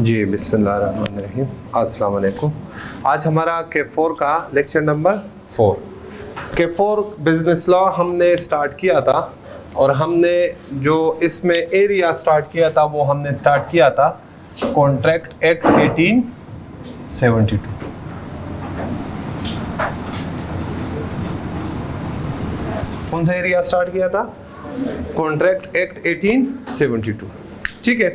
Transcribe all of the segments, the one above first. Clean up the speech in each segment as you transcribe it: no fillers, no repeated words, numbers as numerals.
जी बिस्मिल्लाहिर्रहमानिर्रहीम, अस्सलाम वालेकुम। आज हमारा K4 का lecture number 4। K4 business law हमने स्टार्ट किया था और हमने जो इसमें एरिया स्टार्ट किया था वो हमने स्टार्ट किया था कॉन्ट्रैक्ट एक्ट 1872। कौन सा एरिया स्टार्ट किया था? Contract act 1872। ठीक है,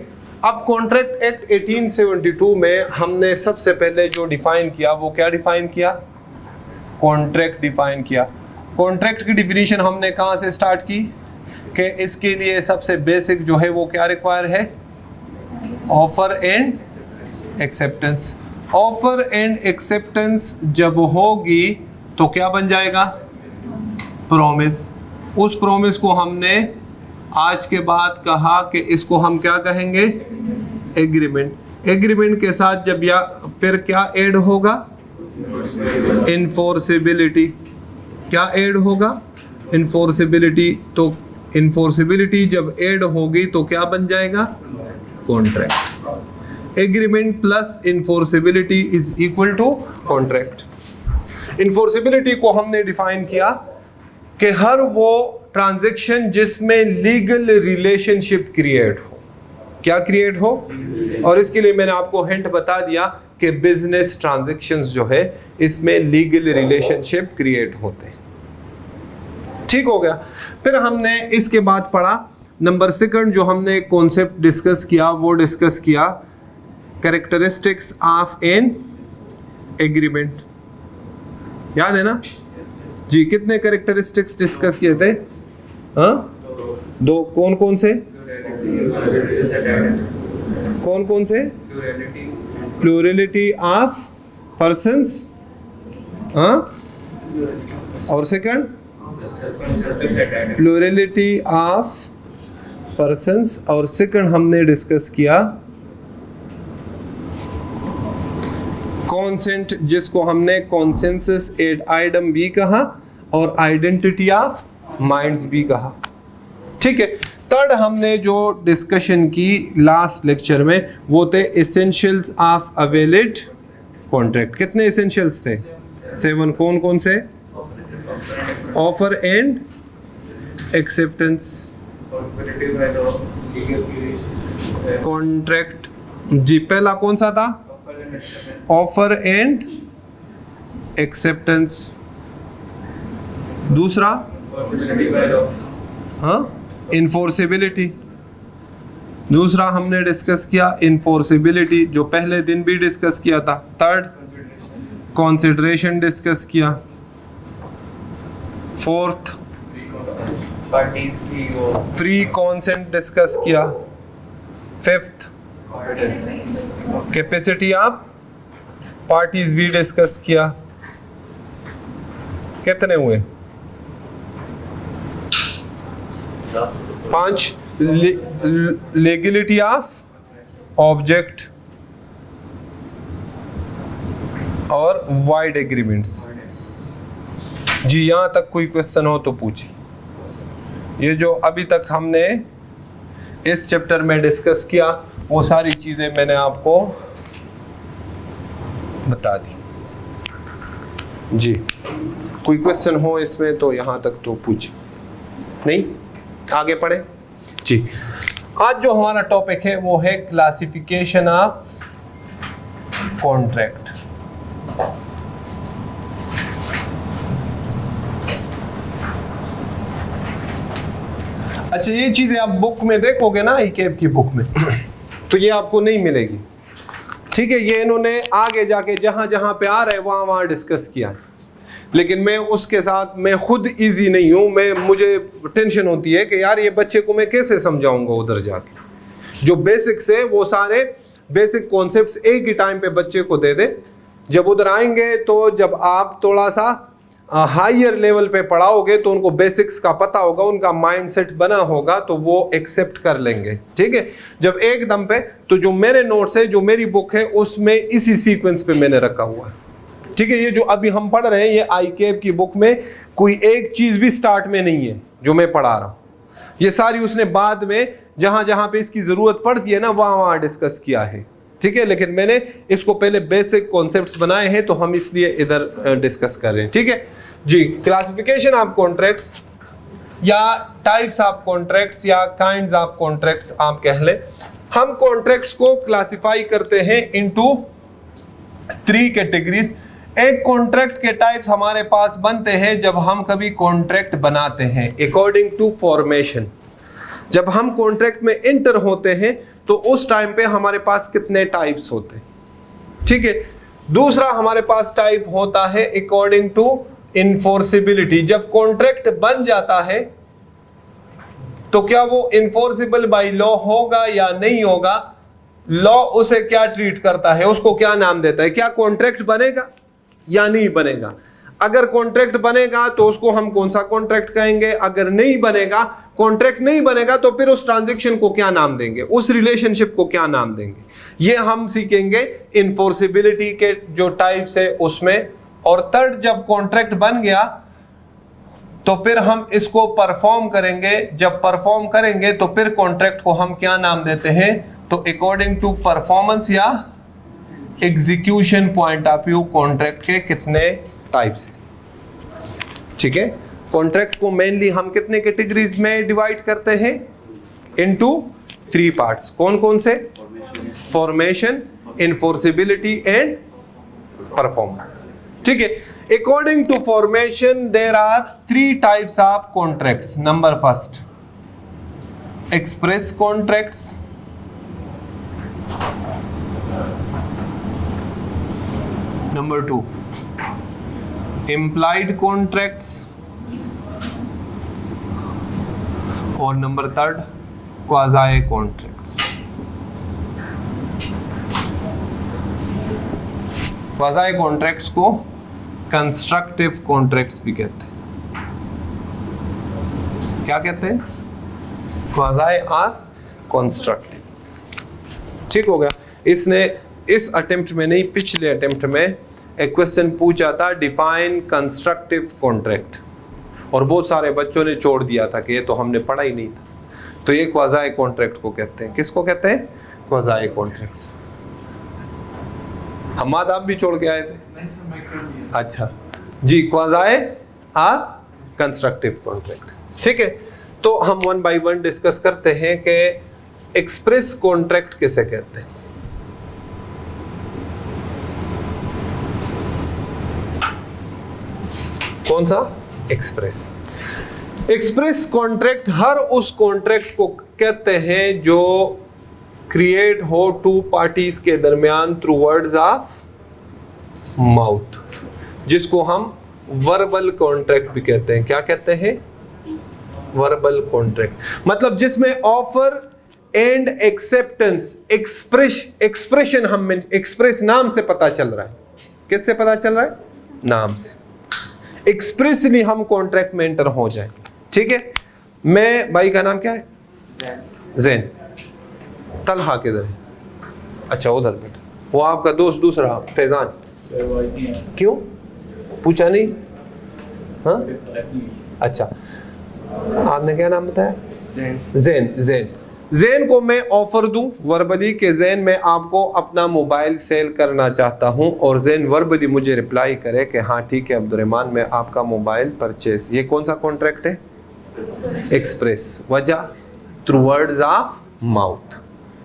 अब कॉन्ट्रैक्ट एक्ट 1872 में हमने सबसे पहले जो डिफाइन किया वो क्या डिफाइन किया? कॉन्ट्रैक्ट डिफाइन किया। कॉन्ट्रैक्ट की डिफिनीशन हमने कहाँ से स्टार्ट की कि इसके लिए सबसे बेसिक जो है वो क्या रिक्वायर है? Offer and acceptance. Offer and acceptance जब होगी तो क्या बन जाएगा? प्रॉमिस। उस प्रॉमिस को हमने आज के बाद कहा कि इसको हम क्या कहेंगे? एग्रीमेंट। एग्रीमेंट के साथ जब या फिर क्या ऐड होगा? इन्फोर्सिबिलिटी। क्या ऐड होगा? इन्फोर्सिबिलिटी। तो इन्फोर्सिबिलिटी जब ऐड होगी तो क्या बन जाएगा? Contract. Agreement plus enforceability is equal to contract. Enforceability को हमने डिफाइन किया कि हर वो ट्रांजैक्शन जिसमें लीगल रिलेशनशिप क्रिएट हो। क्या क्रिएट हो? और इसके लिए मैंने आपको हिंट बता दिया कि बिजनेस ट्रांजैक्शंस जो है इसमें लीगल रिलेशनशिप क्रिएट होते हैं। ठीक हो गया। फिर हमने इसके बाद पढ़ा नंबर सेकंड जो हमने कॉन्सेप्ट डिस्कस किया वो डिस्कस किया कैरेक्टरिस्टिक्स ऑफ एन एग्रीमेंट। याद है ना जी? कितने कैरेक्टरिस्टिक्स डिस्कस किए थे? हाँ, दो। कौन कौन से? कौन कौन से? प्लूरलिटी ऑफ पर्सन्स, हाँ, और सेकंड प्लूरलिटी ऑफ पर्सन्स, और सेकंड हमने डिस्कस किया कॉन्सेंट, जिसको हमने कॉन्सेंसस एड आइडम भी कहा और आइडेंटिटी ऑफ माइंड्स भी कहा। ठीक है। थर्ड हमने जो डिस्कशन की लास्ट लेक्चर में वो थे essentials of a valid contract. कितने एसेंशियल्स थे? 7। कौन कौन से? Offer and acceptance, contract. जी, पहला कौन सा था? Offer and acceptance. दूसरा हाँ, इन्फोर्सिबिलिटी। दूसरा हमने डिस्कस किया इन्फोर्सिबिलिटी, जो पहले दिन भी डिस्कस किया था। थर्ड कंसिडरेशन डिस्कस किया। फोर्थ फ्री कॉन्सेंट डिस्कस किया। फिफ्थ कैपेसिटी ऑफ पार्टीज भी डिस्कस किया। कितने हुए? 5। लेगिलिटी ऑफ ऑब्जेक्ट और वाइड एग्रीमेंट्स। जी, यहां तक कोई क्वेश्चन हो तो पूछिए। ये जो अभी तक हमने इस चैप्टर में डिस्कस किया वो सारी चीजें मैंने आपको बता दी। जी, कोई क्वेश्चन हो इसमें तो यहां तक तो पूछिए, नहीं आगे पढ़े। जी, आज जो हमारा टॉपिक है वो है क्लासिफिकेशन ऑफ कॉन्ट्रैक्ट। अच्छा, ये चीजें आप बुक में देखोगे ना, ICAP की बुक में तो ये आपको नहीं मिलेगी। ठीक है, ये इन्होंने आगे जाके जहां जहां पे आ रहा है वहां वहां डिस्कस किया है, लेकिन मैं उसके साथ मैं खुद इजी नहीं हूँ। मुझे टेंशन होती है कि यार ये बच्चे को मैं कैसे समझाऊंगा उधर जाके। जो बेसिक्स है वो सारे बेसिक कॉन्सेप्ट्स एक ही टाइम पे बच्चे को दे दे। जब उधर आएंगे तो जब आप थोड़ा सा हायर लेवल पे पढ़ाओगे तो उनको बेसिक्स का पता होगा, उनका माइंडसेट बना होगा तो वो एक्सेप्ट कर लेंगे। ठीक है, जब एकदम पे तो जो मेरे नोट्स है, जो मेरी बुक है, उसमें इसी सीक्वेंस पे मैंने रखा हुआ है। ठीक है, ये जो अभी हम पढ़ रहे हैं ये ICAP की बुक में कोई एक चीज भी स्टार्ट में नहीं है जो मैं पढ़ा रहा हूं। ये सारी उसने बाद में जहां जहां पे इसकी जरूरत पड़ती है ना वहां वहां डिस्कस किया है। ठीक है, लेकिन मैंने इसको पहले बेसिक कॉन्सेप्ट्स बनाए हैं तो हम इसलिए इधर डिस्कस कर रहे हैं। ठीक है जी, क्लासिफिकेशन ऑफ कॉन्ट्रैक्ट्स या टाइप्स ऑफ कॉन्ट्रैक्ट्स या काइंड्स ऑफ कॉन्ट्रैक्ट्स आप कह ले। हम कॉन्ट्रैक्ट्स को क्लासिफाई करते हैं इनटू 3 कैटेगरीज। एक कॉन्ट्रैक्ट के टाइप्स हमारे पास बनते हैं जब हम कभी कॉन्ट्रैक्ट बनाते हैं अकॉर्डिंग टू फॉर्मेशन। जब हम कॉन्ट्रैक्ट में इंटर होते हैं तो उस टाइम पे हमारे पास कितने टाइप्स होते हैं। ठीक है, दूसरा हमारे पास टाइप होता है अकॉर्डिंग टू इन्फोर्सिबिलिटी। जब कॉन्ट्रैक्ट बन जाता है तो क्या वो इन्फोर्सिबल बाय लॉ होगा या नहीं होगा, लॉ उसे क्या ट्रीट करता है, उसको क्या नाम देता है, क्या कॉन्ट्रैक्ट बनेगा या नहीं बनेगा। अगर कॉन्ट्रैक्ट बनेगा तो उसको हम कौन सा कॉन्ट्रैक्ट कहेंगे, अगर नहीं बनेगा, कॉन्ट्रैक्ट नहीं बनेगा तो फिर उस ट्रांजैक्शन को क्या नाम देंगे, उस रिलेशनशिप को क्या नाम देंगे, ये हम सीखेंगे इन्फोर्सिबिलिटी के जो टाइप्स है उसमें। और थर्ड, जब कॉन्ट्रैक्ट बन गया तो फिर हम इसको परफॉर्म करेंगे। जब परफॉर्म करेंगे तो फिर कॉन्ट्रैक्ट को हम क्या नाम देते हैं, तो अकॉर्डिंग टू परफॉर्मेंस या execution point of view contract के कितने टाइप्स हैं। ठीक है, कॉन्ट्रैक्ट को मेनली हम कितने कैटेगरीज में डिवाइड करते हैं, इनटू 3 पार्ट्स। कौन कौन से, फॉर्मेशन, इन्फोर्सिबिलिटी एंड परफॉर्मेंस। ठीक है, according to formation there are 3 types of contracts. Number first, express contracts, number 2 implied contracts, और number 3 quasi contracts। quasi contracts को कंस्ट्रक्टिव कॉन्ट्रैक्ट्स भी कहते हैं। क्या कहते हैं, quasi और कंस्ट्रक्टिव। ठीक हो गया। इसने इस अटेम्प्ट में नहीं, पिछले अटेम्प्ट में एक क्वेश्चन पूछा था, डिफाइन कंस्ट्रक्टिव कॉन्ट्रैक्ट, और बहुत सारे बच्चों ने छोड़ दिया था कि ये तो हमने पढ़ा ही नहीं था। तो ये क्वाज़ाई कॉन्ट्रैक्ट को कहते हैं। किसको कहते हैं, क्वाज़ाई कॉन्ट्रैक्ट्स। हमाद आप भी छोड़ के आए थे? अच्छा जी, क्वाज़ाई और कंस्ट्रक्टिव कॉन्ट्रैक्ट। ठीक है, तो हम 1 बाय 1 डिस्कस करते हैं कि एक्सप्रेस कॉन्ट्रैक्ट किसे कहते हैं। कौन सा, एक्सप्रेस। एक्सप्रेस कॉन्ट्रैक्ट हर उस कॉन्ट्रैक्ट को कहते हैं जो क्रिएट हो 2 पार्टीज के दरमियान थ्रू वर्ड्स ऑफ माउथ, जिसको हम वर्बल कॉन्ट्रैक्ट भी कहते हैं। क्या कहते हैं, वर्बल कॉन्ट्रैक्ट। मतलब जिसमें ऑफर एंड एक्सेप्टेंस, एक्सप्रेशन हम एक्सप्रेस नाम से पता चल रहा है। किससे पता चल रहा है, नाम से। एक्सप्रेसली हम कॉन्ट्रैक्ट में एंटर हो जाए। ठीक है, मैं, भाई का नाम क्या है, जैन। तलहा किधर है, अच्छा उधर बेटा। वो आपका दोस्त दूसरा फैजान, क्यों पूछा नहीं, हाँ अच्छा, आपने क्या नाम बताया, जैन। जैन जैन को मैं ऑफर दूं वर्बली के जैन मैं आपको अपना मोबाइल सेल करना चाहता हूं, और जैन वर्बली मुझे रिप्लाई करे कि हाँ ठीक है अब्दुर्रहमान, मैं आपका मोबाइल परचेस। ये कौन सा कॉन्ट्रैक्ट है, एक्सप्रेस। वजह, थ्रू वर्ड्स ऑफ माउथ।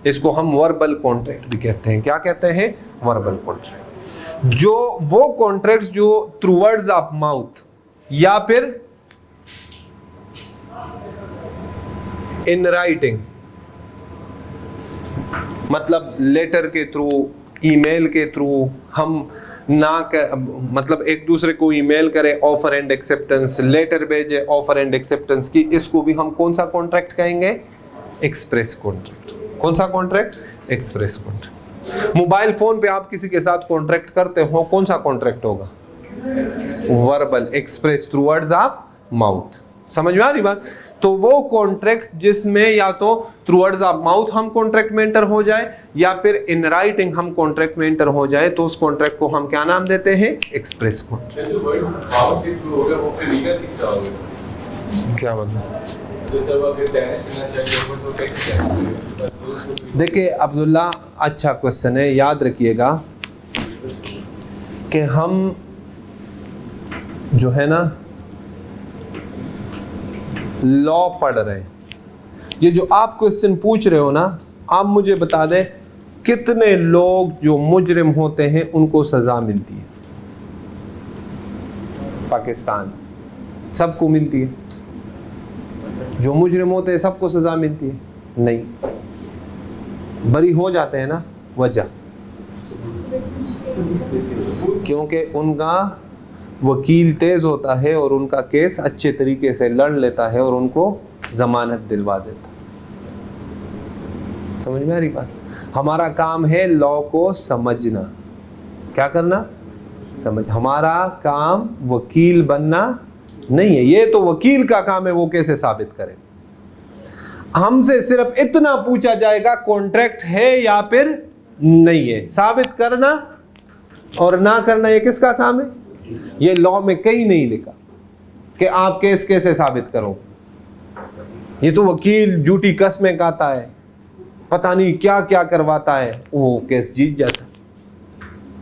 इसको हम वर्बल कॉन्ट्रैक्ट भी कहते हैं। क्या कहते हैं, वर्बल कॉन्ट्रैक्ट। जो वो कॉन्ट्रैक्ट जो थ्रू वर्ड्स ऑफ माउथ या फिर इन राइटिंग, मतलब लेटर के थ्रू, ईमेल के थ्रू, हम ना कर, मतलब एक दूसरे को ईमेल करे, ऑफर एंड एक्सेप्टेंस, लेटर भेजे ऑफर एंड एक्सेप्टेंस की, इसको भी हम कौन सा कॉन्ट्रैक्ट कहेंगे, एक्सप्रेस कॉन्ट्रैक्ट। कौन सा contract, express contract. Mobile phone पे आप किसी के साथ कॉन्ट्रैक्ट करते हो, कौन सा कॉन्ट्रैक्ट होगा, verbal, express through words of mouth. समझ में आ रही बात। तो वो कॉन्ट्रैक्ट्स जिसमें या तो थ्रू वर्ड्स ऑफ माउथ हम कॉन्ट्रैक्ट में एंटर हो जाए या फिर इन राइटिंग हम कॉन्ट्रैक्ट में एंटर हो जाए, तो उस कॉन्ट्रैक्ट को हम क्या नाम देते हैं, एक्सप्रेस कॉन्ट्रैक्ट। क्या मतलब? देखिए अब्दुल्ला, अच्छा क्वेश्चन है। याद रखिएगा कि हम जो है ना लॉ पढ़ रहे हैं। ये जो आप क्वेश्चन पूछ रहे हो ना, आप मुझे बता दें कितने लोग जो मुजरिम होते हैं उनको सजा मिलती है? पाकिस्तान सबको मिलती है? जो मुजरिम होते हैं सबको सजा मिलती है? नहीं, बरी हो जाते हैं ना। वजह क्योंकि उनका वकील तेज होता है और उनका केस अच्छे तरीके से लड़ लेता है और उनको जमानत दिलवा देता है। समझ में आ रही बात? हमारा काम है लॉ को समझना। क्या करना? समझ। हमारा काम वकील बनना नहीं है। ये तो वकील का काम है, वो कैसे साबित करे। हमसे सिर्फ इतना पूछा जाएगा कॉन्ट्रैक्ट है या फिर नहीं है। साबित करना और ना करना ये किसका काम है? ये लॉ में कहीं नहीं लिखा कि आप केस कैसे साबित करो। ये तो वकील झूठी कस्में खाता है, पता नहीं क्या क्या करवाता है, वो केस जीत जाता है।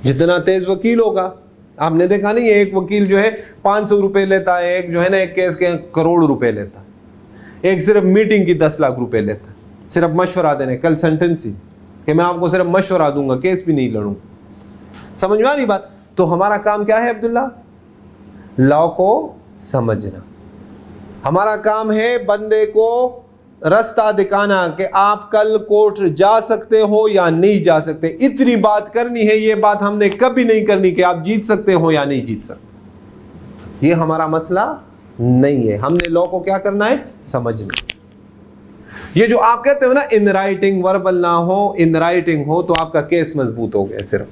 जितना तेज वकील होगा, आपने देखा नहीं है एक वकील जो है 500 रुपए लेता है, एक जो है ना एक केस के करोड़ रुपए लेता है, एक सिर्फ मीटिंग की 10 लाख रुपए लेता है, सिर्फ मशवरा देने, कल सेंटेंसी कि मैं आपको सिर्फ मशवरा दूंगा, केस भी नहीं लड़ूंगा। समझ में आ रही बात? तो हमारा काम क्या है अब्दुल्ला? लॉ को समझना। हमारा काम है बंदे को रास्ता दिखाना कि आप कल कोर्ट जा सकते हो या नहीं जा सकते। इतनी बात करनी है। ये बात हमने कभी नहीं करनी कि आप जीत सकते हो या नहीं जीत सकते। ये हमारा मसला नहीं है। हमने लॉ को क्या करना है? समझना। ये जो आप कहते हो ना इन राइटिंग, वर्बल ना हो, इन राइटिंग हो, तो आपका केस मजबूत हो गया। सिर्फ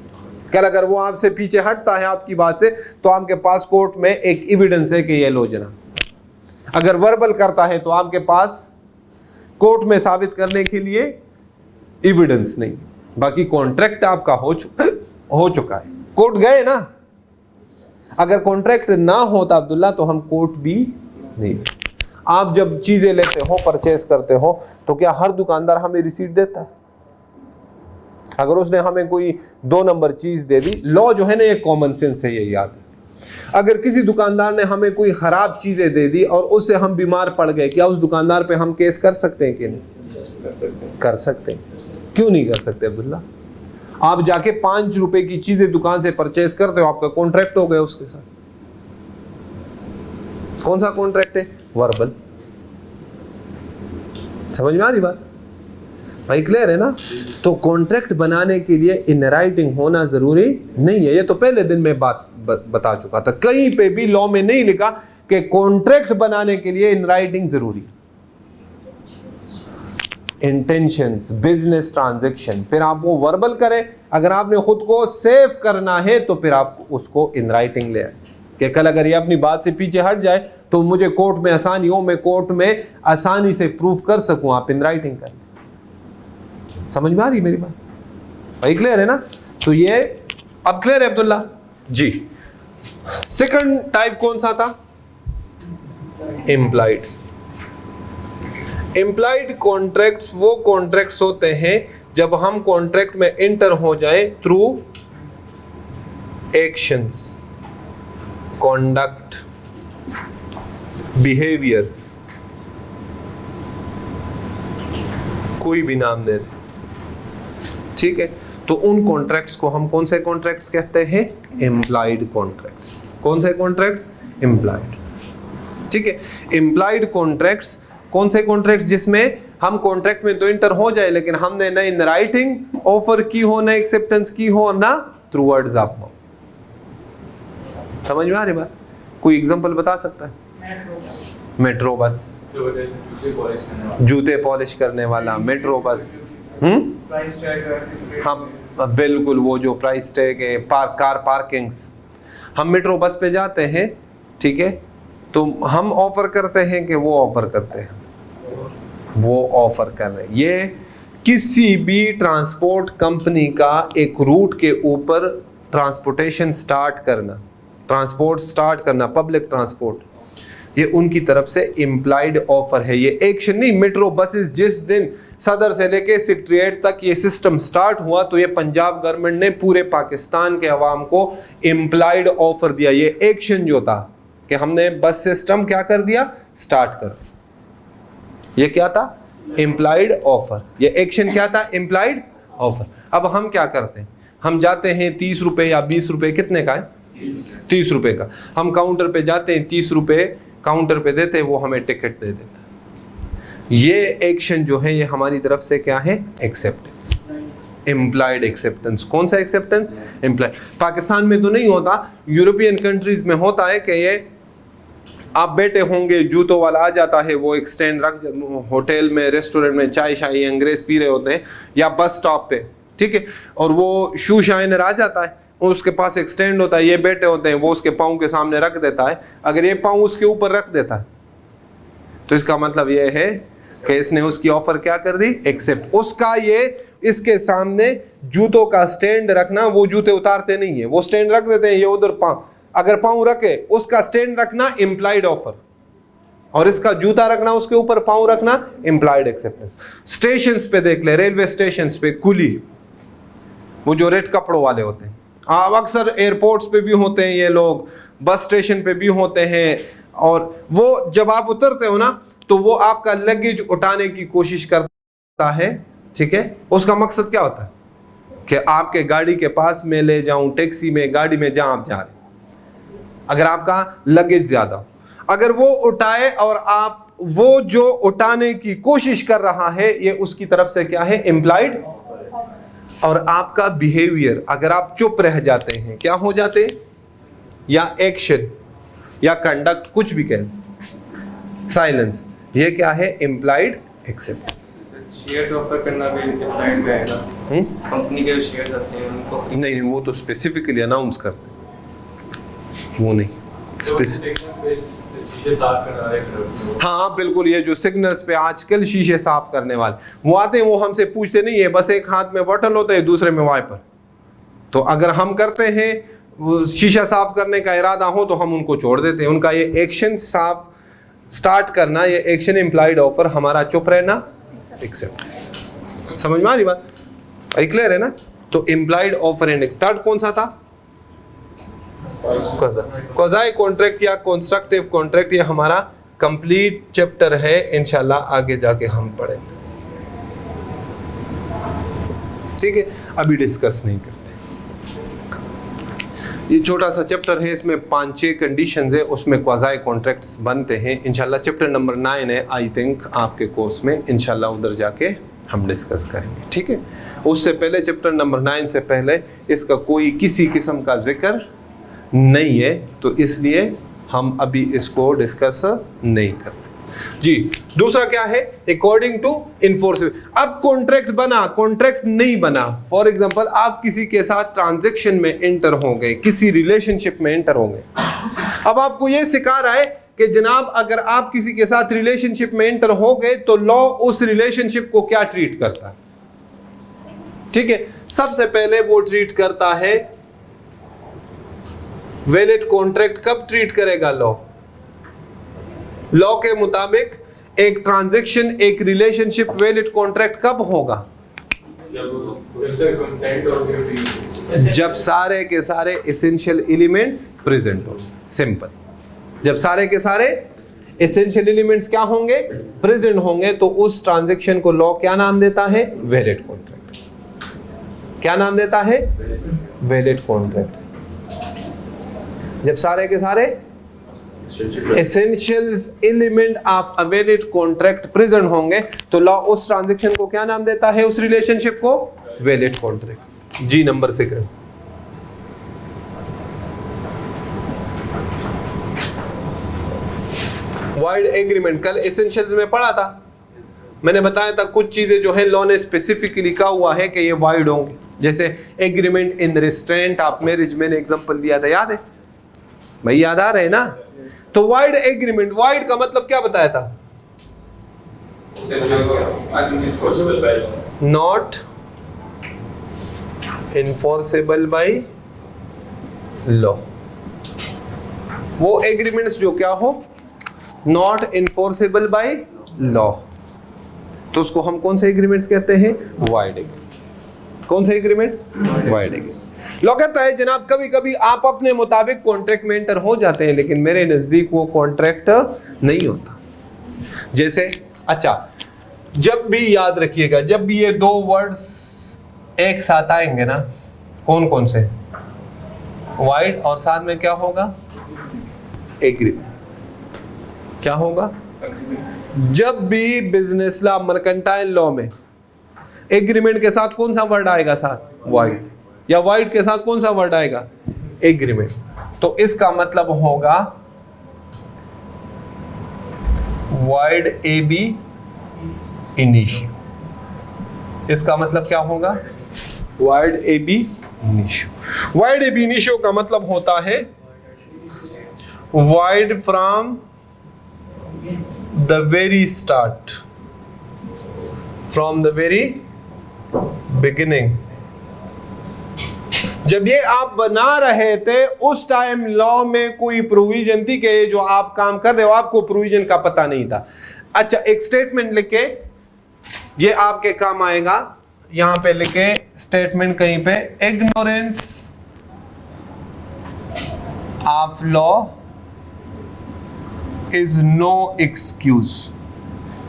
कल अगर वो आपसे पीछे हटता है आपकी बात से, तो आपके पास कोर्ट में एक एविडेंस है कि ये लो जना। अगर वर्बल करता है तो आपके पास कोर्ट में साबित करने के लिए एविडेंस नहीं। बाकी कॉन्ट्रैक्ट आपका हो चुका है। कोर्ट गए ना। अगर कॉन्ट्रैक्ट ना होता अब्दुल्ला तो हम कोर्ट भी नहीं। आप जब चीजें लेते हो, परचेस करते हो, तो क्या हर दुकानदार हमें रिसीट देता है? अगर उसने हमें कोई 2 नंबर चीज दे दी, लॉ जो है ना ये कॉमन सेंस है, ये याद है। अगर किसी दुकानदार ने हमें कोई खराब चीजें दे दी और उससे हम बीमार पड़ गए, क्या उस दुकानदार पे हम केस कर सकते हैं कि नहीं? कर सकते हैं। क्यों नहीं कर सकते अब्दुल्ला? आप जाके 5 रुपए की चीजें दुकान से परचेस करते हो, आपका कॉन्ट्रैक्ट हो गया उसके साथ। कौन सा कॉन्ट्रैक्ट है? वर्बल। समझ में आ रही बात भाई? क्लियर है ना? तो कॉन्ट्रैक्ट बनाने के लिए इन राइटिंग होना जरूरी नहीं है। ये तो पहले दिन में बात बता चुका था। कहीं पे भी लॉ में नहीं लिखा कि कॉन्ट्रैक्ट बनाने के लिए इन राइटिंग जरूरी। इंटेंशंस, बिजनेस ट्रांजैक्शन, फिर आप वो वर्बल करें। अगर आपने खुद को सेव करना है तो फिर आप उसको इन राइटिंग ले आए कि कल अगर ये अपनी बात से पीछे हट जाए तो मुझे कोर्ट में आसानी हो, मैं कोर्ट में आसानी से प्रूफ कर सकूं। आप इन राइटिंग कर। समझ में आ रही मेरी बात भाई? क्लियर है ना? तो ये अब क्लियर है अब्दुल्ला जी। सेकंड टाइप कौन सा था? इम्प्लाइड। इम्प्लाइड कॉन्ट्रैक्ट्स वो कॉन्ट्रैक्ट्स होते हैं जब हम कॉन्ट्रैक्ट में एंटर हो जाए थ्रू एक्शंस, कॉन्डक्ट, बिहेवियर, कोई भी नाम दे दे, ठीक है? तो उन कॉन्ट्रैक्ट्स को हम कौन से कॉन्ट्रैक्ट्स कहते हैं? Implied contracts. कौन से कॉन्ट्रैक्ट्स? इम्प्लाइड। ठीक है? इम्प्लाइड कॉन्ट्रैक्ट्स कौन से कॉन्ट्रैक्ट्स जिसमें हम कॉन्ट्रैक्ट में तो इंटर हो जाए लेकिन हमने ना इन राइटिंग ऑफर की हो, ना एक्सेप्टेंस की हो, ना थ्रू वर्ड्स ऑफ माउथ। समझ में आ रही बात? कोई एग्जांपल बता सकता है? मेट्रो बस, जूते पॉलिश करने वाला मेट्रो बस। हाँ बिल्कुल, वो जो प्राइस टैग है, कार पार्किंग्स। हम मेट्रो बस पे जाते हैं, ठीक है, तो हम ऑफर करते हैं कि वो ऑफर करते हैं, वो ऑफर कर रहे हैं। ये किसी भी ट्रांसपोर्ट कंपनी का एक रूट के ऊपर ट्रांसपोर्टेशन स्टार्ट करना, ट्रांसपोर्ट स्टार्ट करना, पब्लिक ट्रांसपोर्ट, ये उनकी तरफ से इम्प्लाइड ऑफर है, ये एक्शन नहीं। मेट्रो बसेस जिस दिन सदर से लेके सेक्रेटेरिएट तक ये सिस्टम स्टार्ट हुआ तो ये पंजाब गवर्नमेंट ने पूरे पाकिस्तान के अवाम को इम्प्लाइड ऑफर दिया। ये एक्शन जो था कि हमने बस सिस्टम क्या कर दिया, स्टार्ट कर, ये क्या था, इम्प्लाइड ऑफर। ये एक्शन क्या था, इम्प्लाइड ऑफर। अब हम क्या करते हैं, हम जाते हैं 30 रुपए या 20 रुपए, कितने का है, 30 रुपए का, हम काउंटर पे जाते हैं, 30 रुपए काउंटर पे देते हैं, वो हमें टिकट दे देता है। ये एक्शन जो है ये हमारी तरफ से क्या है, एक्सेप्टेंस, इम्प्लाइड एक्सेप्टेंस। कौन सा एक्सेप्टेंस, इम्प्लाइड। पाकिस्तान में तो नहीं होता, यूरोपियन कंट्रीज में होता है कि ये आप बैठे होंगे, जूतों वाला आ जाता है, वो एक स्टैंड रख, होटल में रेस्टोरेंट में चाय शाही अंग्रेज पी रहे होते हैं, या बस स्टॉप पे, ठीक है, और वो शू शाइनर आ जाता है, उसके पास एक स्टैंड होता है, ये बैठे होते हैं, वो उसके पाँव के सामने रख देता है। अगर ये पाँव उसके ऊपर रख देता है तो इसका मतलब ये है कि इसने उसकी ऑफर क्या कर दी, एक्सेप्ट। उसका ये इसके सामने जूतों का स्टैंड रखना, वो जूते उतारते नहीं है, वो स्टैंड रख देते हैं, ये उधर पाँव, अगर पाँव रखे उसका स्टैंड रखना इम्प्लाइड ऑफर, और इसका जूता रखना उसके ऊपर, पाँव रखना इम्प्लाइड एक्सेप्टेंस। स्टेशंस पे देख ले, रेलवे स्टेशंस पे कुली, वो जो रेड कपड़ों वाले होते हैं, आप अक्सर एयरपोर्ट्स पे भी होते हैं ये लोग, बस स्टेशन पे भी होते हैं, और वो जब आप उतरते हो ना तो वो आपका लगेज उठाने की कोशिश करता है, ठीक है। उसका मकसद क्या होता है कि आपके गाड़ी के पास में ले जाऊं, टैक्सी में, गाड़ी में, जहां आप जा रहे, अगर आपका लगेज ज्यादा हो, अगर वो उठाए और आप वो जो उठाने की कोशिश कर रहा है ये उसकी तरफ से क्या है, इम्प्लाइड। और आपका बिहेवियर, अगर आप चुप रह जाते हैं, क्या हो जाते हैं, या एक्शन या कंडक्ट, कुछ भी कहें, साइलेंस, ये क्या है, इम्प्लाइड एक्सेप्टेंस। शेयर्स ऑफर करना भी इम्प्लाइड में आएगा। कंपनी के जो शेयर्स आते हैं उनको नहीं, वो तो स्पेसिफिकली अनाउंस करते हैं, वो नहीं स्पेसिफिक। हाँ बिल्कुल, ये जो सिग्नल्स पे आजकल शीशे साफ करने वाले वो आते हैं, वो हमसे पूछते नहीं है, बस एक हाथ में बॉटल होता है, दूसरे में वाइपर। तो अगर हम करते हैं शीशा साफ करने का इरादा हो तो हम उनको छोड़ देते हैं। उनका ये एक्शन साफ स्टार्ट करना, ये एक्शन इम्प्लाइड ऑफर, हमारा चुप रहना एक्सेप्टेंस। समझ में आ रही बात, क्लियर है ना। तो इम्प्लाइड ऑफर एंड थर्ड कौन सा था, क्वाज़ी कॉन्ट्रैक्ट या कंस्ट्रक्टिव कॉन्ट्रैक्ट। ये हमारा कंप्लीट चैप्टर है, इंशाल्लाह आगे जाके हम पढ़ेंगे, ठीक है, अभी डिस्कस नहीं करते। ये छोटा सा चैप्टर है, इसमें 5-6 कंडीशंस है, उसमें क्वाज़ी कॉन्ट्रैक्ट्स बनते हैं। इंशाल्लाह चैप्टर नंबर 9 है आई थिंक आपके कोर्स में, इंशाल्लाह उधर जाके हम डिस्कस करेंगे, ठीक है। उससे पहले चैप्टर नंबर 9 से पहले इसका कोई किसी किस्म का जिक्र नहीं है, तो इसलिए हम अभी इसको डिस्कस नहीं करते जी। दूसरा क्या है, अकॉर्डिंग टू इन्फोर्सेबल। अब कॉन्ट्रैक्ट बना, कॉन्ट्रैक्ट नहीं बना, फॉर एग्जांपल आप किसी के साथ ट्रांजैक्शन में एंटर हो गए, किसी रिलेशनशिप में एंटर हो गए। अब आपको यह सिखा रहा है कि जनाब अगर आप किसी के साथ रिलेशनशिप में एंटर हो गए तो लॉ उस रिलेशनशिप को क्या ट्रीट करता है, ठीक है। सबसे पहले वो ट्रीट करता है, वैलिड कॉन्ट्रैक्ट कब ट्रीट करेगा लॉ, लॉ के मुताबिक एक ट्रांजैक्शन, एक रिलेशनशिप वैलिड कॉन्ट्रैक्ट कब होगा, जब सारे के सारे एसेंशियल एलिमेंट्स प्रेजेंट हो। सिंपल, जब सारे के सारे एसेंशियल एलिमेंट्स क्या होंगे, प्रेजेंट होंगे, तो उस ट्रांजैक्शन को लॉ क्या नाम देता है, वैलिड कॉन्ट्रैक्ट। क्या नाम देता है, वैलिड कॉन्ट्रैक्ट। जब सारे के सारे essentials element of a valid contract present होंगे तो लॉ उस ट्रांजैक्शन को क्या नाम देता है, उस रिलेशनशिप को वैलिड कॉन्ट्रैक्ट। जी नंबर 2 वाइड एग्रीमेंट। कल एसेंशियल्स में पढ़ा था, मैंने बताया था कुछ चीजें जो है लॉ ने स्पेसिफिकली लिखा हुआ है कि ये वाइड होंगे, जैसे agreement in restraint of marriage, मैंने एग्जांपल दिया था, याद है भाई, याद आ रहे हैं ना। तो वाइड एग्रीमेंट, वाइड का मतलब क्या बताया था, नॉट इन्फोर्सेबल बाय लॉ। वो एग्रीमेंट्स जो क्या हो, नॉट इन्फोर्सेबल बाय लॉ, तो उसको हम कौन से एग्रीमेंट्स कहते हैं? Wide agreement. कौन से एग्रीमेंट्स? Wide agreement. लॉ कहता है जनाब कभी कभी आप अपने मुताबिक कॉन्ट्रैक्ट में एंटर हो जाते हैं, लेकिन मेरे नजदीक वो कॉन्ट्रैक्ट नहीं होता। जैसे अच्छा, जब भी याद रखिएगा, जब भी ये दो वर्ड्स एक साथ आएंगे ना, कौन कौन से? वाइड, और साथ में क्या होगा? एग्रीमेंट। क्या होगा? जब भी बिजनेस लॉ, मर्केंटाइल लॉ में एग्रीमेंट के साथ कौन सा वर्ड आएगा? साथ वाइड, या वाइड के साथ कौन सा वर्ड आएगा? एग्रीमेंट। तो इसका मतलब होगा वाइड ए बी इनिशियो। इसका मतलब क्या होगा? Void ab initio. Void ab initio का मतलब होता है void from the very start, from the very beginning. जब ये आप बना रहे थे उस टाइम लॉ में कोई प्रोविजन थी कि जो आप काम कर रहे हो आपको प्रोविजन का पता नहीं था। अच्छा, एक स्टेटमेंट लिखे, ये आपके काम आएगा। यहां पे लिखे स्टेटमेंट कहीं पे, ignorance of law is no excuse.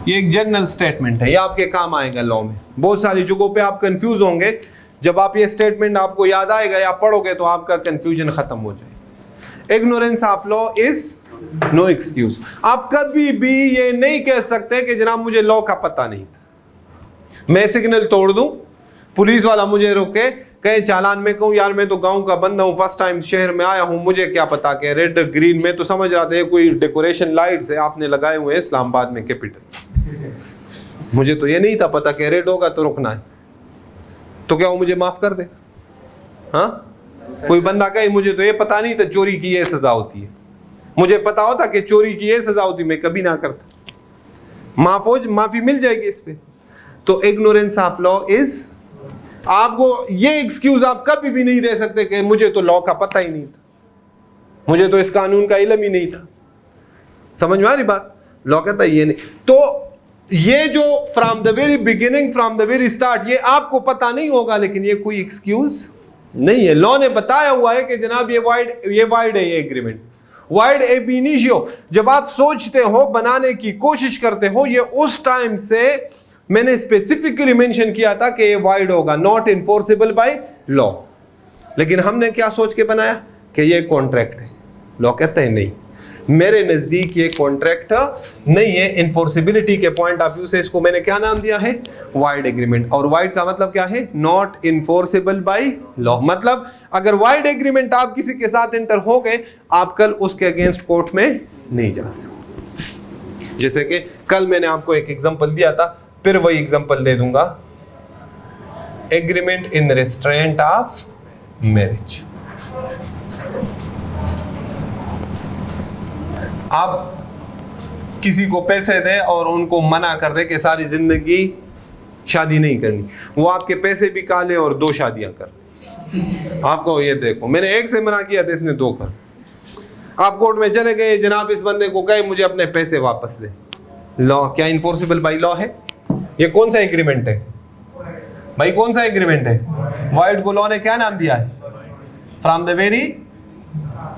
ये एक जनरल स्टेटमेंट है, ये आपके काम आएगा लॉ में। बहुत सारी जगहों पे आप कंफ्यूज होंगे, जब आप ये स्टेटमेंट आपको याद आएगा या पढ़ोगे तो आपका कंफ्यूजन खत्म हो जाएगा। Ignorance of law is no excuse. आप कभी भी ये नहीं कह सकते कि जनाब मुझे लॉ का पता नहीं था। मैं सिग्नल तोड़ दूं, पुलिस वाला मुझे रोके, कहे चालान में कहूं यार मैं तो गांव का बंदा हूं, फर्स्ट टाइम शहर में आया हूं, मुझे क्या पता कि रेड ग्रीन में तो समझ रहा था कोई डेकोरेशन लाइट्स है आपने लगाए हुए हैं इस्लामाबाद में कैपिटल, मुझे तो ये नहीं था पता कि रेड होगा तो रुकना है। तो क्या वो मुझे माफ कर दे? हाँ, कोई बंदा कहे मुझे तो ये पता नहीं था चोरी की ये सजा होती है, मुझे पता होता कि चोरी की ये सजा होती, मैं कभी ना करता। माफी मिल जाएगी इस पे। तो इग्नोरेंस ऑफ लॉ इज, आपको ये एक्सक्यूज आप कभी भी नहीं दे सकते कि मुझे तो लॉ का पता ही नहीं था, मुझे तो इस कानून का इल्म ही नहीं था। समझ में आ रही बात? लॉ कहता है ये नहीं। तो ये जो from the very beginning, from the very start, ये आपको पता नहीं होगा, लेकिन ये कोई एक्सक्यूज नहीं है। लॉ ने बताया हुआ है कि जनाब ये वाइड है, ये एग्रीमेंट वाइड एब इनिशियो। जब आप सोचते हो, बनाने की कोशिश करते हो, ये उस टाइम से मैंने स्पेसिफिकली मेंशन किया था कि ये वाइड होगा, नॉट इन्फोर्सेबल बाय लॉ। लेकिन हमने क्या सोच के बनाया कि ये कॉन्ट्रैक्ट है। लॉ कहता है नहीं, मेरे नजदीक ये कॉन्ट्रैक्ट नहीं है। इन्फोर्सिबिलिटी के पॉइंट ऑफ व्यू से इसको मैंने क्या नाम दिया है? Wide agreement. और वाइड का मतलब क्या है? Not enforceable by law. मतलब अगर वाइड एग्रीमेंट आप किसी के साथ एंटर हो गए, आप कल उसके अगेंस्ट कोर्ट में नहीं जा सकते। जैसे कि कल मैंने आपको एक एग्जांपल दिया था, फिर वही एग्जांपल दे दूंगा। Agreement in restaurant of marriage. आप किसी को पैसे दे और उनको मना कर दे कि सारी जिंदगी शादी नहीं करनी, वो आपके पैसे भी काले और 2 शादियां कर। आपको ये देखो, मैंने एक से मना किया था, इसने 2 कर। आप कोर्ट में चले गए, जनाब इस बंदे को कहे मुझे अपने पैसे वापस दे। लॉ क्या इन्फोर्सेबल बाय लॉ है? ये कौन सा एग्रीमेंट है भाई? कौन सा एग्रीमेंट है? वाइड को लॉ ने क्या नाम दिया है? फ्रॉम द वेरी,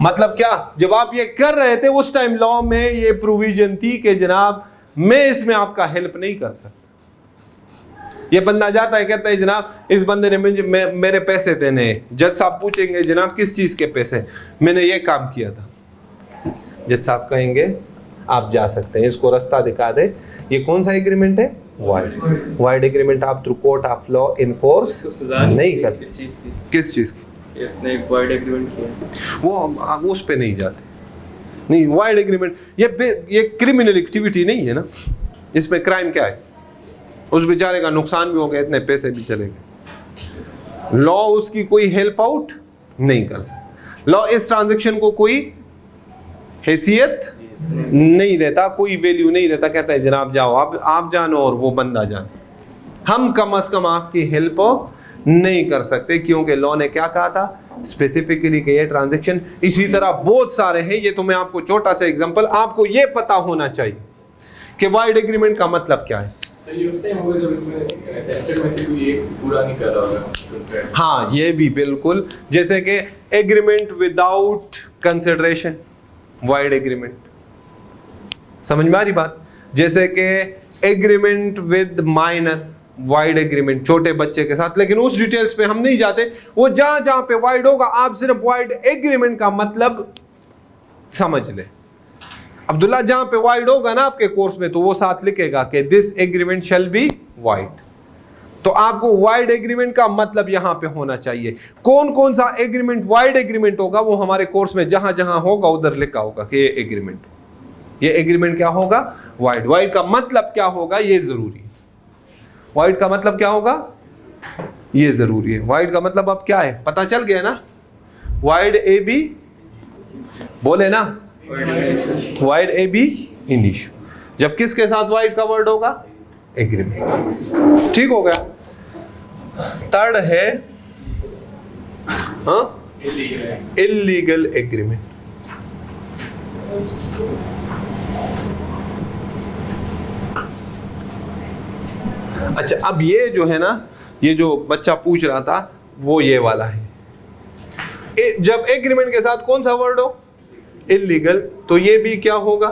मतलब क्या, जब आप ये कर रहे थे उस टाइम लॉ में ये प्रोविजन थी कि जनाब मैं इसमें आपका हेल्प नहीं कर सकता। ये बंदा जाता है, कहता है जनाब इस बंदे ने मुझे मेरे पैसे देने हैं। जज साहब पूछेंगे जनाब किस चीज के पैसे? मैंने ये काम किया था। जज साहब कहेंगे आप जा सकते हैं, इसको रास्ता दिखा दे। ये कौन सा एग्रीमेंट है? वाइड। वाइड एग्रीमेंट आप through court of law enforce नहीं कर सकते। किस चीज की? इसने वाइड एग्रीमेंट किया, वो उस पे नहीं जाते। नहीं, वाइड एग्रीमेंट ये क्रिमिनल एक्टिविटी नहीं है ना, इसमें क्राइम क्या है? उस बेचारे का नुकसान भी हो गया, इतने पैसे भी चले गए। लॉ उसकी कोई हेल्प आउट नहीं कर सकता। लॉ इस ट्रांजैक्शन को कोई हैसियत नहीं देता, कोई वैल्यू नहीं देता। कहता है जनाब जाओ, आप जानो और वो बंदा जाने, हम कम से कम आपकी हेल्प नहीं कर सकते, क्योंकि लॉ ने क्या कहा था? स्पेसिफिकली कि ये ट्रांजैक्शन। इसी तरह बहुत सारे हैं, ये तो मैं आपको छोटा सा एग्जांपल, आपको ये पता होना चाहिए कि वाइड एग्रीमेंट का मतलब क्या है। तो ये उस टाइम होगा जब इसमें ऐसे एसेट में से कोई एक पूरा नहीं कर रहा होगा। हाँ, ये भी बिल्कुल, जैसे कि agreement without consideration, wide agreement, समझ में आ रही बात। जैसे कि agreement with minor, wide agreement छोटे बच्चे के साथ, लेकिन उस डिटेल्स पे हम नहीं जाते। वो जहां जहां पे वाइड होगा आप सिर्फ वाइड एग्रीमेंट का मतलब समझ ले। अब्दुल्ला जहां पे वाइड होगा ना आपके कोर्स में, तो वो साथ लिखेगा कि this agreement shall be wide. तो आपको वाइड एग्रीमेंट का मतलब यहां पे होना चाहिए। कौन कौन सा एग्रीमेंट वाइड एग्रीमेंट होगा वो हमारे कोर्स में जहां जहां होगा उधर लिखा होगा कि ये एग्रीमेंट क्या होगा, वाइड। वाइड का मतलब क्या होगा ये जरूरी है। वाइड का मतलब क्या होगा ये जरूरी है। वाइड का मतलब अब क्या है पता चल गया ना। वाइड ए बी बोले ना, वाइड ए बी इनिशियो। जब किसके साथ वाइड का वर्ड होगा, एग्रीमेंट। ठीक हो गया। थर्ड है इल्लीगल एग्रीमेंट। अच्छा, अब ये जो है ना, ये जो बच्चा पूछ रहा था वो ये वाला है। जब एग्रीमेंट के साथ कौन सा वर्ड हो, इल्लीगल, तो ये भी क्या होगा,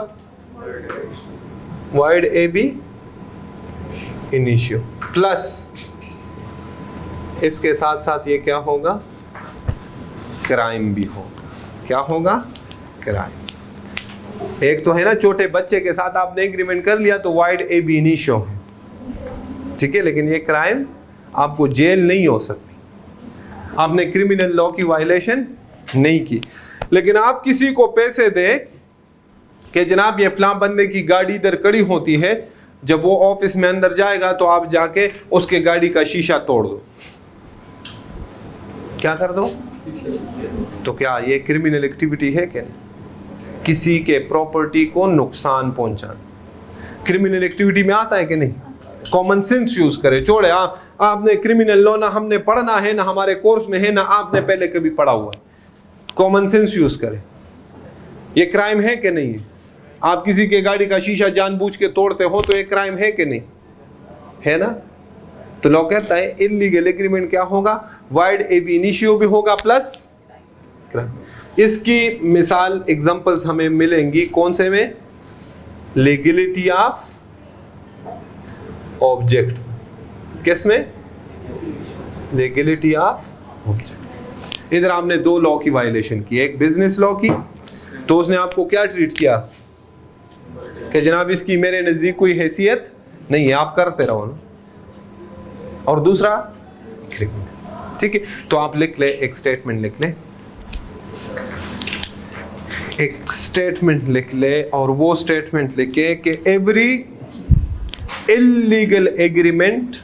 void ab initio, plus इसके साथ साथ ये क्या होगा, क्राइम भी होगा। क्या होगा, क्राइम। एक तो है ना छोटे बच्चे के साथ आपने एग्रीमेंट कर लिया तो वाइड ए बी इनिशियो है, ठीक है, लेकिन ये क्राइम आपको जेल नहीं हो सकती, आपने क्रिमिनल लॉ की वायलेशन नहीं की। लेकिन आप किसी को पैसे दे कि जनाब ये फलां बंदे की गाड़ी इधर खड़ी होती है, जब वो ऑफिस में अंदर जाएगा तो आप जाके उसके गाड़ी का शीशा तोड़ दो। क्या कर दो, तो क्या ये क्रिमिनल एक्टिविटी है क्या नहीं? किसी के प्रॉपर्टी को नुकसान पहुंचाना क्रिमिनल एक्टिविटी में आता है कि नहीं? कॉमन सेंस यूज करे। छोड़े आपने क्रिमिनल लॉ ना हमने पढ़ना है, ना हमारे कोर्स में है, ना आपने पहले कभी पढ़ा हुआ है। कॉमन सेंस यूज करे। ये क्राइम है कि नहीं है? आप किसी के गाड़ी का शीशा जानबूझ के तोड़ते हो तो ये क्राइम है कि नहीं है ना? तो लॉ कहता है इल्लीगल एग्रीमेंट क्या होगा, वाइड ए बी इनिशियो भी होगा प्लस क्राइम। इसकी मिसाल एग्जांपल्स हमें मिलेंगी कौन से में, लीगलिटी ऑफ ऑब्जेक्ट। किस में, लीगलिटी ऑफ ऑब्जेक्ट। इधर आपने दो लॉ की वायलेशन की, एक बिजनेस लॉ की, तो उसने आपको क्या ट्रीट किया कि जनाब इसकी मेरे नजदीक कोई हैसियत नहीं है, आप करते रहो ना। और दूसरा क्रिमिनल, ठीक है। तो आप लिख ले, एक स्टेटमेंट लिख ले, एक स्टेटमेंट लिख ले, और वो स्टेटमेंट लिखे कि every illegal agreement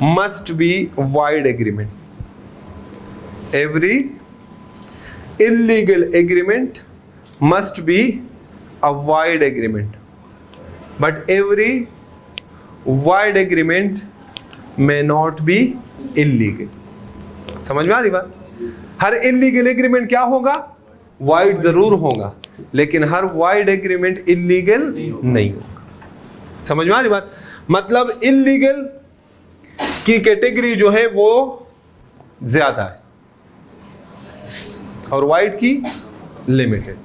must be wide agreement. Every illegal agreement must be a wide agreement, but every wide agreement may not be illegal. समझ में आ रही बात? हर illegal agreement क्या होगा, वाइड जरूर होगा, लेकिन हर वाइड एग्रीमेंट इलीगल नहीं होगा। समझ में आ रही बात? मतलब इलीगल की कैटेगरी जो है वो ज्यादा है और वाइड की लिमिटेड,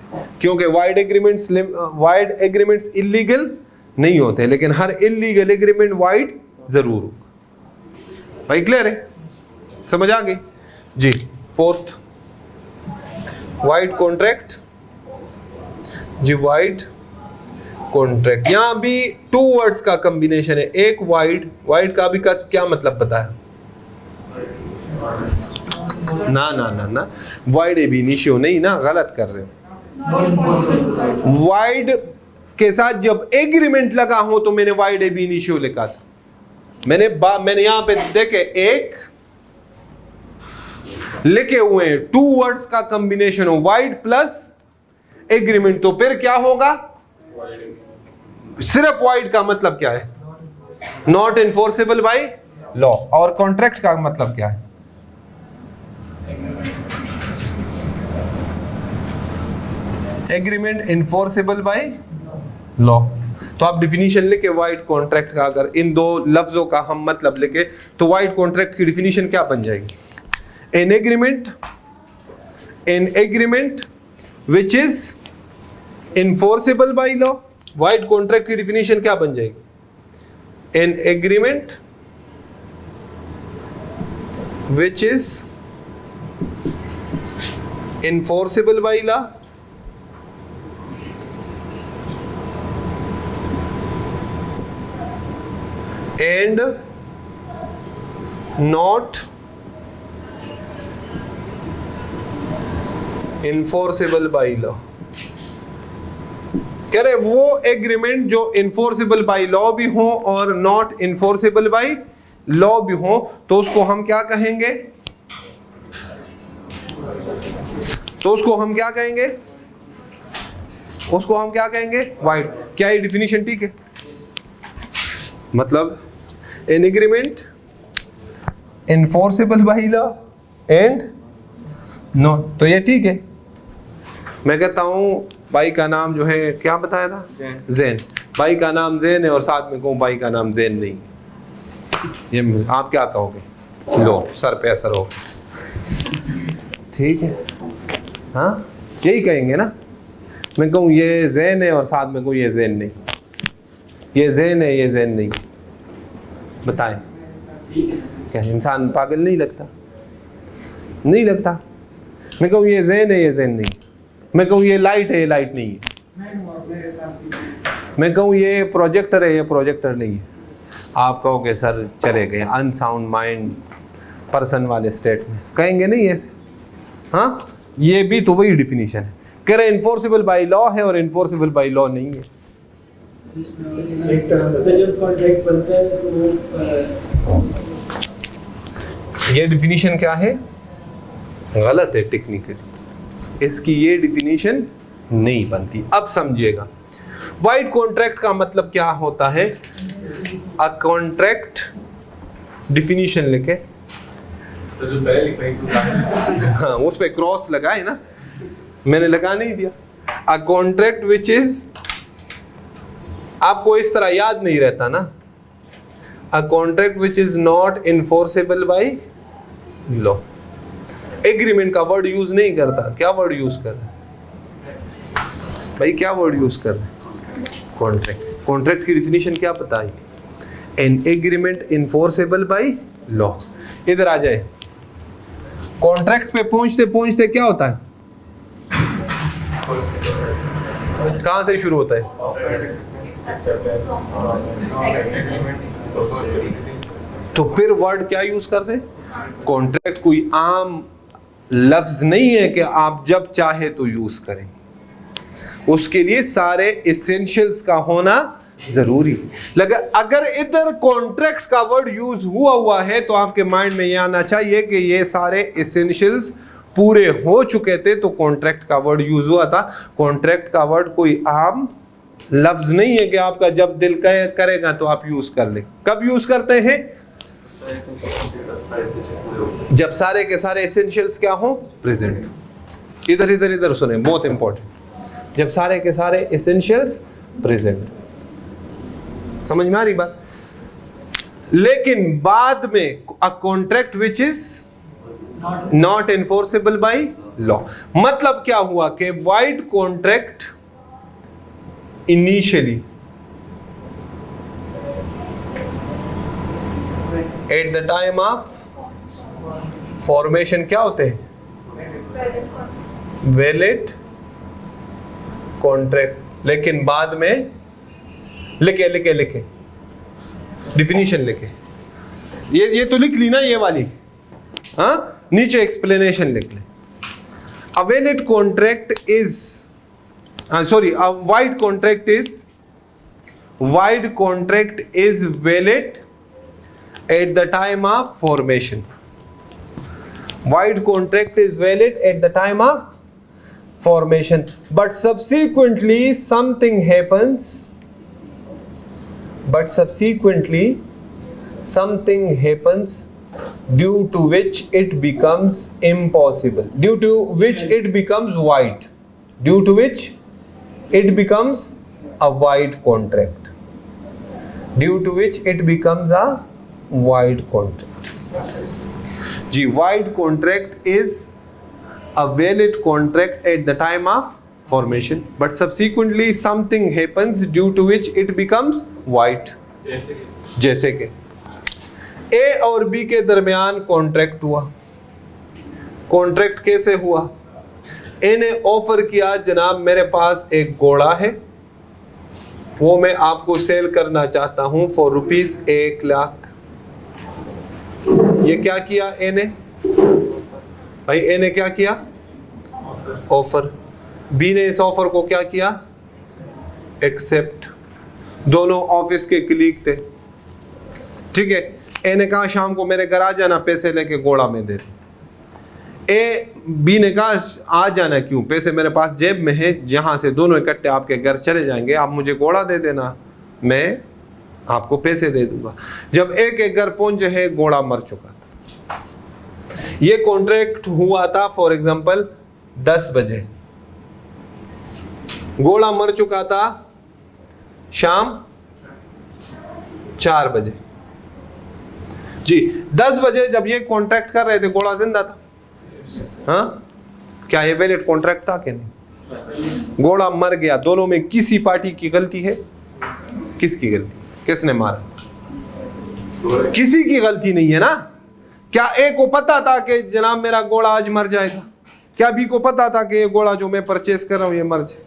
क्योंकि वाइड एग्रीमेंट्स इलीगल नहीं होते, लेकिन हर इलीगल एग्रीमेंट वाइड जरूर होगा। भाई क्लियर है, समझ आ गई जी। फोर्थ, वाइड कॉन्ट्रैक्ट जी, वाइड कॉन्ट्रैक्ट। यहां भी टू वर्ड्स का कॉम्बिनेशन है, एक वाइड, वाइड का भी का क्या मतलब पता है? ना ना ना ना, वाइड ए बी इनिशियो नहीं ना, गलत कर रहे हो। वाइड के साथ जब एग्रीमेंट लगा हो तो मैंने वाइड ए बी इनिशियो लिखा था। मैंने यहां पे देखे एक लिखे हुए हैं, टू वर्ड्स का कॉम्बिनेशन हो, वाइड प्लस एग्रीमेंट, तो फिर क्या होगा? सिर्फ वाइड का मतलब क्या है? Not enforceable by law. और कॉन्ट्रैक्ट का मतलब क्या है? Agreement enforceable by law. तो आप डिफिनीशन लिखे वाइड कॉन्ट्रैक्ट का, अगर इन दो लफ्जों का हम मतलब लिखे तो वाइड कॉन्ट्रैक्ट की डिफिनीशन क्या बन जाएगी? An agreement which is enforceable by law. Wide contract की डिफिनीशन क्या बन जाएगी? An agreement which is enforceable by law and not enforceable by law। कह रहे वो एग्रीमेंट जो इन्फोर्सेबल बाय लॉ भी हो और नॉट इन्फोर्सेबल बाय लॉ भी हो, तो उसको हम क्या कहेंगे? उसको हम क्या कहेंगे? वाइड। क्या ये डिफिनीशन ठीक है? मतलब an agreement enforceable by law and no, तो ये ठीक है। मैं कहता हूं भाई का नाम जो है क्या बताया था? जैन। भाई का नाम जैन है और साथ में कहूं भाई का नाम जैन नहीं, ये आप क्या कहोगे? लो सर पे असर हो, ठीक है? हाँ यही कहेंगे ना। मैं कहूं ये जैन है और साथ में कहूं ये जैन नहीं, ये जैन है ये जैन नहीं, बताएं क्या इंसान पागल नहीं लगता? नहीं लगता। मैं कहूँ ये जैन है ये जैन नहीं, मैं कहूँ ये लाइट है ये लाइट नहीं है, मैं कहूँ ये प्रोजेक्टर है ये प्रोजेक्टर नहीं है, आप कहोगे सर चले गए अनसाउंड माइंड पर्सन वाले स्टेट में, कहेंगे नहीं ऐसे? हाँ ये भी तो वही डिफिनीशन है। कह रहे इन्फोर्सेबल बाय लॉ है और इन्फोर्सेबल बाय लॉ नहीं है। एक तरह से जब कॉन्ट्रैक्ट बनता है तो ये डिफिनीशन क्या है? गलत है टेक्निकली, इसकी ये डिफिनीशन नहीं बनती। अब समझिएगा वाइड कॉन्ट्रैक्ट का मतलब क्या होता है। अ कॉन्ट्रैक्ट डिफिनीशन लिखे, हाँ उस पे क्रॉस लगाए ना, मैंने लगा नहीं दिया। अ कॉन्ट्रैक्ट विच इज, आपको इस तरह याद नहीं रहता ना, अ contract which is not enforceable by law. Agreement का वर्ड यूज नहीं करता, क्या वर्ड यूज कर रहे भाई? क्या वर्ड यूज कर रहे? कॉन्ट्रैक्ट। कॉन्ट्रैक्ट की डिफिनीशन क्या बताई? N agreement enforceable by law. इधर आ जाए, कॉन्ट्रैक्ट पे पहुंचते पहुंचते क्या होता है? कहां से शुरू होता है? तो फिर वर्ड क्या यूज करते? कॉन्ट्रैक्ट कोई आम लफ्ज नहीं है कि आप जब चाहे तो यूज करें, उसके लिए सारे एसेंशियल्स का होना जरूरी है। लगा अगर इधर कॉन्ट्रैक्ट का वर्ड यूज हुआ है तो आपके माइंड में यह आना चाहिए कि ये सारे एसेंशियल्स पूरे हो चुके थे तो कॉन्ट्रैक्ट का वर्ड यूज हुआ था। कॉन्ट्रैक्ट का वर्ड कोई आम लफ्ज नहीं है कि आपका जब दिल करेगा तो आप यूज कर ले। कब यूज करते हैं? जब सारे के सारे एसेंशियल्स क्या हो? प्रेजेंट। इधर इधर इधर सुने, बहुत इंपॉर्टेंट। जब सारे के सारे एसेंशियल्स प्रेजेंट। समझ में आ रही बात? लेकिन बाद में अ contract which is not enforceable by law, मतलब क्या हुआ कि wide contract initially at the time of formation क्या होते हैं? Valid contract. लेकिन बाद में लिखे डिफिनीशन लिखे, ये तो लिख ली ना ये वाली, हाँ नीचे एक्सप्लेनेशन लिख ले। अ valid contract is sorry, a wide contract is valid at the time of formation. Wide contract is valid at the time of formation, but subsequently something happens. Due to which it becomes impossible. Due to which it becomes wide. Due to which it becomes a void contract, due to which it becomes a void contract. जी, void contract is a valid contract at the time of formation, but subsequently something happens due to which it becomes void. जैसे कि A और B के दरमियान contract हुआ। Contract कैसे हुआ? A ने ऑफर किया, जनाब मेरे पास एक घोड़ा है, वो मैं आपको सेल करना चाहता हूं फॉर रुपीज 1,00,000। ये क्या किया ए ने? भाई ए ने क्या किया? ऑफर। बी ने इस ऑफर को क्या किया? एक्सेप्ट। दोनों ऑफिस के क्लीग थे, ठीक है। ए ने कहा शाम को मेरे घर आ जाना, पैसे लेके घोड़ा में दे। ए बी ने कहा आ जाना क्यों, पैसे मेरे पास जेब में है, जहां से दोनों इकट्ठे आपके घर चले जाएंगे, आप मुझे घोड़ा दे देना, मैं आपको पैसे दे दूंगा। जब ए के घर पहुंचे है, घोड़ा मर चुका था। ये कॉन्ट्रैक्ट हुआ था फॉर एग्जांपल 10 बजे, घोड़ा मर चुका था शाम 4 बजे। जी, 10 बजे जब ये कॉन्ट्रैक्ट कर रहे थे, घोड़ा जिंदा था। हाँ, क्या ये वैलिड कॉन्ट्रैक्ट था कि नहीं? घोड़ा मर गया। दोनों में किसी पार्टी की गलती है? किसकी गलती? किसने मारा? किसी की गलती नहीं है ना। क्या ए को पता था कि जनाब मेरा घोड़ा आज मर जाएगा? क्या बी को पता था कि ये घोड़ा जो मैं परचेस कर रहा हूं ये मर जाए?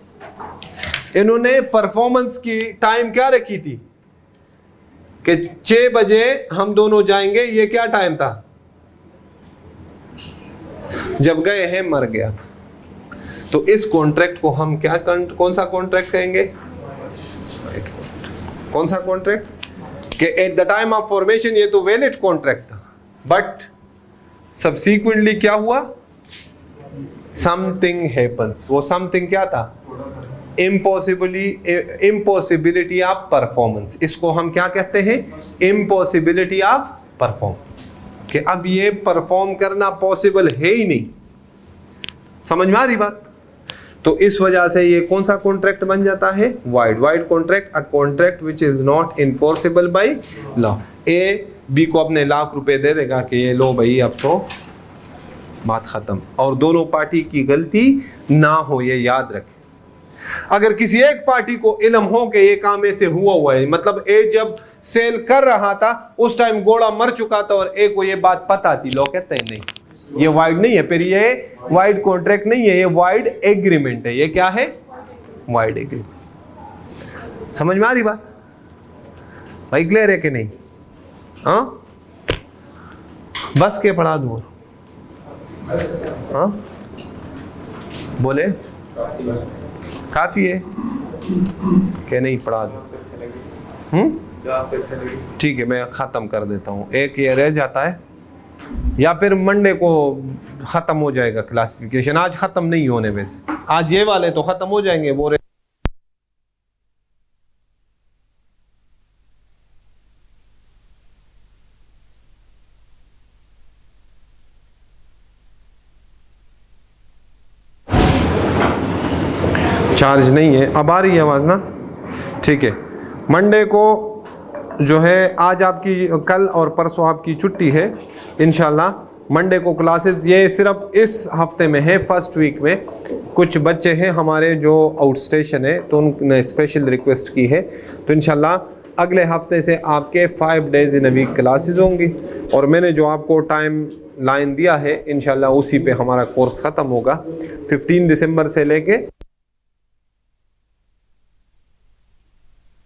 इन्होंने परफॉर्मेंस की टाइम क्या रखी थी कि 6 बजे हम दोनों जाएंगे। ये क्या टाइम था? जब गए हैं मर गया। तो इस कॉन्ट्रैक्ट को हम क्या कौन सा कॉन्ट्रैक्ट कहेंगे? कौन सा कॉन्ट्रैक्ट? कि at the time of formation ये तो वैलिड कॉन्ट्रैक्ट था, बट सब्सीक्वेंटली क्या हुआ? Something happens. वो समथिंग क्या था? Impossibility of performance. इसको हम क्या कहते हैं? Impossibility of performance. कि अब ये परफॉर्म करना पॉसिबल है ही नहीं। समझ में आ रही बात? तो इस वजह से ये कौन सा कॉन्ट्रैक्ट बन जाता है? Void. Void contract, a contract which is not enforceable by law. A B को अपने ₹1,00,000 दे देगा कि ये लो भाई, अब तो बात खत्म, और दोनों पार्टी की गलती ना हो, ये याद रखें। अगर किसी एक पार्टी को इल्म हो कि ये काम ऐसे हुआ है, मतलब ए जब सेल कर रहा था उस टाइम घोड़ा मर चुका था और ए को ये बात पता थी, लोग कहते हैं नहीं ये वाइड नहीं है, फिर ये वाइड कॉन्ट्रैक्ट नहीं है, ये वाइड एग्रीमेंट है। ये क्या है? Wide agreement. समझ में आ रही बात भाई? क्लियर है कि नहीं? हाँ, बस के पढ़ा दूं? हाँ बोले काफी है कि नहीं? पढ़ा दूं? ठीक है, मैं ख़त्म कर देता हूँ। एक ये रह जाता है, या फिर मंडे को ख़त्म हो जाएगा क्लासिफिकेशन। आज ख़त्म नहीं होने, वैसे आज ये वाले तो ख़त्म हो जाएंगे, वो चार्ज नहीं है। अब आ रही है आवाज़ ना? ठीक है। मंडे को जो है, आज आपकी, कल और परसों आपकी छुट्टी है इंशाल्लाह। मंडे को क्लासेस ये सिर्फ इस हफ्ते में है, फर्स्ट वीक में। कुछ बच्चे हैं हमारे जो आउट स्टेशन है, तो उन्होंने स्पेशल रिक्वेस्ट की है, तो इंशाल्लाह अगले हफ्ते से आपके 5 days in a week classes होंगी। और मैंने जो आपको टाइम लाइन दिया है इंशाल्लाह उसी पे हमारा कोर्स ख़त्म होगा। 15 दिसंबर से लेके